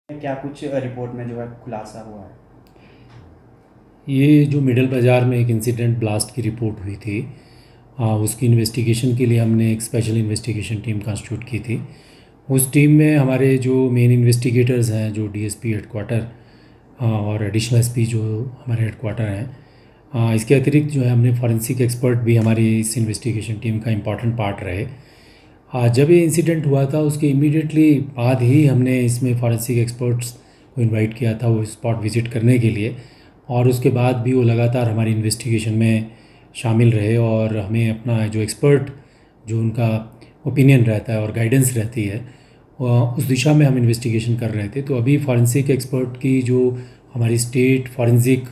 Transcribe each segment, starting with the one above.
क्या कुछ रिपोर्ट में जो है खुलासा हुआ है? ये जो मिडल बाज़ार में एक इंसिडेंट ब्लास्ट की रिपोर्ट हुई थी, उसकी इन्वेस्टिगेशन के लिए हमने एक स्पेशल इन्वेस्टिगेशन टीम कॉन्स्टिट्यूट की थी। उस टीम में हमारे जो मेन इन्वेस्टिगेटर्स हैं, जो डीएसपी हेडक्वार्टर और एडिशनल एसपी जो हमारे हेडक्वार्टर हैं, इसके अतिरिक्त जो है हमने फॉरेंसिक एक्सपर्ट भी हमारी इस इन्वेस्टिगेशन टीम का इम्पॉर्टेंट पार्ट रहे। जब ये इंसिडेंट हुआ था उसके इमीडिएटली बाद ही हमने इसमें फॉरेंसिक एक्सपर्ट्स को इनवाइट किया था वो स्पॉट विज़िट करने के लिए, और उसके बाद भी वो लगातार हमारी इन्वेस्टिगेशन में शामिल रहे और हमें अपना जो एक्सपर्ट जो उनका ओपिनियन रहता है और गाइडेंस रहती है, उस दिशा में हम इन्वेस्टिगेशन कर रहे थे। तो अभी फॉरेंसिक एक्सपर्ट की जो हमारी स्टेट फॉरेंसिक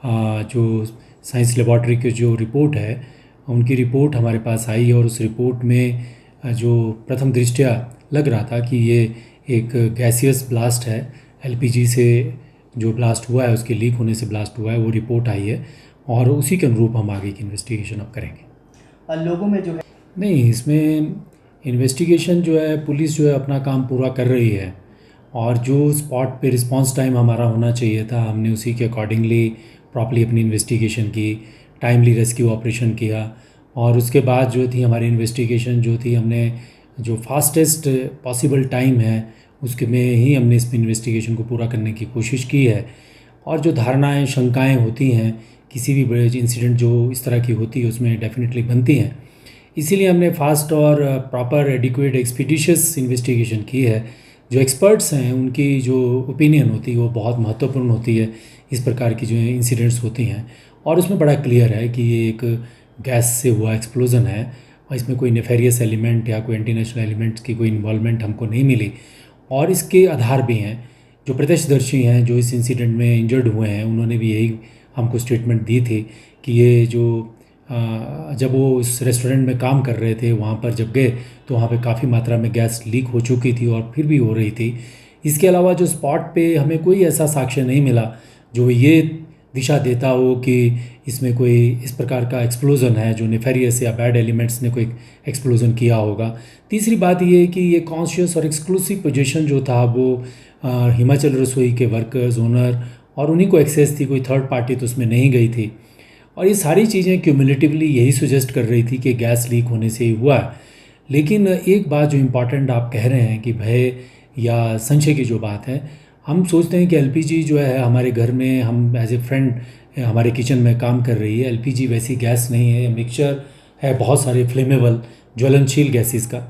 जो साइंस लेबॉर्ट्री की जो रिपोर्ट है, उनकी रिपोर्ट हमारे पास आई और उस रिपोर्ट में जो प्रथम दृष्टया लग रहा था कि ये एक गैसियस ब्लास्ट है, एलपीजी से जो ब्लास्ट हुआ है, उसके लीक होने से ब्लास्ट हुआ है, वो रिपोर्ट आई है और उसी के अनुरूप हम आगे की इन्वेस्टिगेशन अब करेंगे। लोगों में जो है नहीं, इसमें इन्वेस्टिगेशन जो है पुलिस जो है अपना काम पूरा कर रही है, और जो स्पॉट पे रिस्पांस टाइम हमारा होना चाहिए था हमने उसी के अकॉर्डिंगली प्रॉपर्ली अपनी इन्वेस्टिगेशन की, टाइमली रेस्क्यू ऑपरेशन किया। और उसके बाद जो थी हमारी इन्वेस्टिगेशन जो थी, हमने जो फास्टेस्ट पॉसिबल टाइम है उसके में ही हमने इस इन्वेस्टिगेशन को पूरा करने की कोशिश की है। और जो धारणाएं शंकाएं होती हैं किसी भी बड़े इंसिडेंट जो इस तरह की होती है उसमें डेफिनेटली बनती हैं, इसीलिए हमने फास्ट और प्रॉपर एडिक्वेट एक्सपीडिशियस इन्वेस्टिगेशन की है। जो एक्सपर्ट्स हैं उनकी जो ओपिनियन होती है वो बहुत महत्वपूर्ण होती है इस प्रकार की जो इंसिडेंट्स होती हैं, और उसमें बड़ा क्लियर है कि ये एक गैस से हुआ एक्सप्लोज़न है और इसमें कोई नेफेरियस एलिमेंट या कोई एंटी नेशनल एलिमेंट्स की कोई इन्वॉल्वमेंट हमको नहीं मिली। और इसके आधार भी हैं, जो प्रत्यक्षदर्शी हैं जो इस इंसिडेंट में इंजर्ड हुए हैं, उन्होंने भी यही हमको स्टेटमेंट दी थी कि ये जो जब वो उस रेस्टोरेंट में काम कर रहे थे वहाँ पर जब गए तो वहाँ पे काफ़ी मात्रा में गैस लीक हो चुकी थी और फिर भी हो रही थी। इसके अलावा जो स्पॉट पे हमें कोई ऐसा साक्ष्य नहीं मिला जो ये दिशा देता हो कि इसमें कोई इस प्रकार का एक्सप्लोज़न है जो नेफेरियस या बैड एलिमेंट्स ने कोई एक्सप्लोज़न किया होगा। तीसरी बात ये है कि ये कॉन्शियस और एक्सक्लूसिव पोजीशन जो था वो हिमाचल रसोई के वर्कर्स, ओनर और उन्हीं को एक्सेस थी, कोई थर्ड पार्टी तो उसमें नहीं गई थी। और ये सारी चीज़ें क्यूमुलेटिवली यही सुजेस्ट कर रही थी कि गैस लीक होने से ही हुआ है। लेकिन एक बात जो इम्पॉर्टेंट आप कह रहे हैं कि भय या संशय की जो बात है, हम सोचते हैं कि एलपीजी जो है हमारे घर में, हम एज ए फ्रेंड हमारे किचन में काम कर रही है। एलपीजी वैसी गैस नहीं है, मिक्सचर है बहुत सारे फ्लेमेबल ज्वलनशील गैसेस का,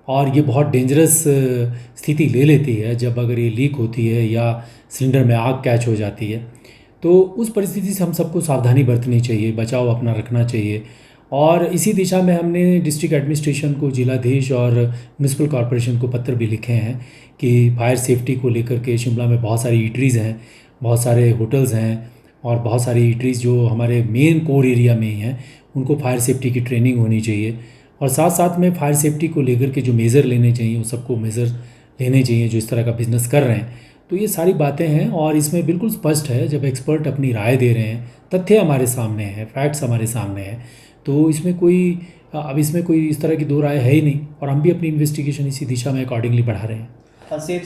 और ये बहुत डेंजरस स्थिति ले लेती है जब अगर ये लीक होती है या सिलेंडर में आग कैच हो जाती है। तो उस परिस्थिति से हम सबको सावधानी बरतनी चाहिए, बचाव अपना रखना चाहिए। और इसी दिशा में हमने डिस्ट्रिक्ट एडमिनिस्ट्रेशन को, जिलाधीश और म्यूनसिपल कॉरपोरेशन को पत्र भी लिखे हैं कि फायर सेफ्टी को लेकर के शिमला में बहुत सारी ईटरीज़ हैं, बहुत सारे होटल्स हैं और बहुत सारी ईटरीज़ जो हमारे मेन कोर एरिया में ही हैं, उनको फायर सेफ्टी की ट्रेनिंग होनी चाहिए। और साथ साथ में फायर सेफ्टी को लेकर के जो मेज़र लेने चाहिए वो सबको मेज़र लेने चाहिए जो इस तरह का बिज़नेस कर रहे हैं। तो ये सारी बातें हैं और इसमें बिल्कुल स्पष्ट है जब एक्सपर्ट अपनी राय दे रहे हैं, तथ्य हमारे सामने हैं, फैक्ट्स हमारे सामने हैं, तो इसमें कोई अब इसमें कोई इस तरह की दो राय है ही नहीं, और हम भी अपनी इन्वेस्टिगेशन इसी दिशा में अकॉर्डिंगली बढ़ा रहे हैं। सेफ